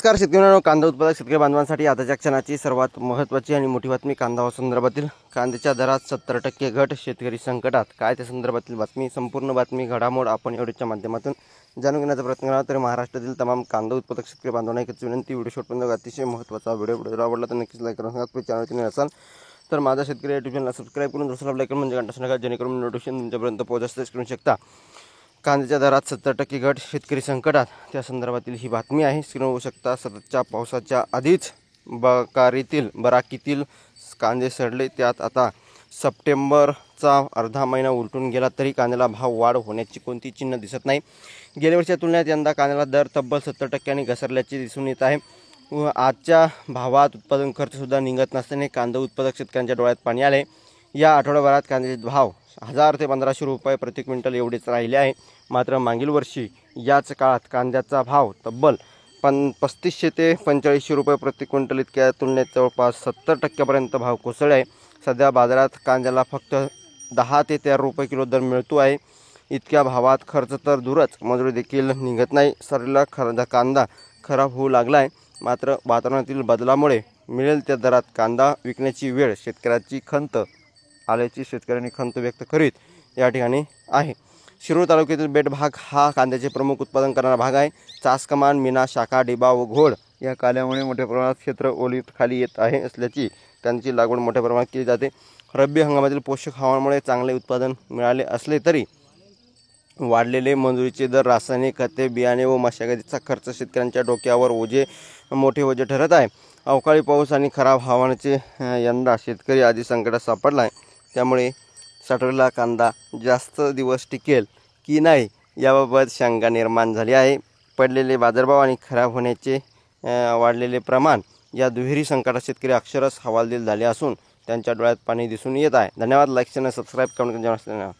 नमस्कार शेतकऱ्यांनो, कांदा उत्पादक शेतकरी बांधवांसाठी आताच्या क्षणाची सर्वात महत्त्वाची आणि मोठी बातमी कांदा संदर्भातील कांद्याच्या दरात 70% घट, शेतकरी संकटात. काय त्या संदर्भातील बातमी, संपूर्ण बातमी घडामोड आपण व्हिडिओच्या माध्यमातून जाणून घेण्याचा प्रयत्न करा. तर महाराष्ट्रातील तमाम कांदा उत्पादक शेतकरी बांधवांना एकच विनंती, व्हिडिओ शेवटपर्यंत अतिशय महत्त्वाचा व्हिडिओ आवडला तर नक्कीच लाईक करून सांगा. चॅनलवर असाल तर माझा शेतकरी युट्यूब चॅनलला सबस्क्राईब करून दुसरा लाईक करून म्हणजे घंटा नका, जेणेकरून नोटिफिकेशन तुमच्यापर्यंत पोहोचतेच करू शकता. कांद्याच्या दरात 70% घट, शेतकरी संकटात, त्या संदर्भातील ही बातमी आहे. स्क्रीनवर होऊ शकता. सततच्या पावसाच्या आधीच बराकीतील कांदे सडले. त्यात आता सप्टेंबरचा अर्धा महिना उलटून गेला तरी कांद्याला भाव वाढ होण्याची कोणती चिन्ह दिसत नाही. गेल्या वर्षीच्या तुलनेत यंदा कांद्याला दर तब्बल 70% घसरल्याचे दिसून येत आहे. व आजच्या भावात उत्पादन खर्चसुद्धा निघत नसल्याने कांदा उत्पादक शेतकऱ्यांच्या डोळ्यात पाणी आले. या आठवड्याभरात कांद्याचे भाव 1000 ते 1500 रुपये प्रति क्विंटल एवढेच राहिले आहे. मात्र मागील वर्षी याच काळात कांद्याचा भाव तब्बल 3500 ते 4500 रुपये प्रति क्विंटल इतक्या तुलनेत जवळपास 70% भाव कोसळले आहे. सध्या बाजारात कांद्याला फक्त 10 ते 13 रुपये किलो दर मिळतो आहे. इतक्या भावात खर्च तर दूरच, मजुरी देखील निघत नाही. सरीला कांदा खराब होऊ लागला आहे. मात्र वातावरणातील बदलामुळे मिळेल त्या दरात कांदा विकण्याची वेळ शेतकऱ्याची खंत आल्याची शेतकऱ्यांनी खंत व्यक्त करीत या ठिकाणी आहे. शिरूर तालुक्यातील बेट भाग हा कांद्याचे प्रमुख उत्पादन करणारा भाग आहे. चास कमान, मीना, शाखा, डिबा व घोड या काल्यामुळे मोठ्या प्रमाणात क्षेत्र ओलीत खाली येत आहे असल्याची कांद्याची लागवड मोठ्या प्रमाणात केली जाते. रब्बी हंगामातील पोषक हवामानामुळे चांगले उत्पादन मिळाले असले तरी वाढलेले मजुरीचे दर, रासायनिक खते, बियाणे व मशागतीचा खर्च शेतकऱ्यांच्या डोक्यावर मोठे ओझे ठरत आहे. अवकाळी पाऊस आणि खराब हवामानाचे यंदा शेतकरी आधी संकटात सापडला आहे. त्यामुळे साठवलेला कांदा जास्त दिवस टिकेल की नाही याबाबत शंका निर्माण झाली आहे. पडलेले बाजारभाव आणि खराब होण्याचे वाढलेले प्रमाण या दुहेरी संकटात शेतकरी अक्षरशः हवालदिल झाले असून त्यांच्या डोळ्यात पाणी दिसून येत आहे. धन्यवाद. लाईक, चॅनल सबस्क्राईब, कमेंट करून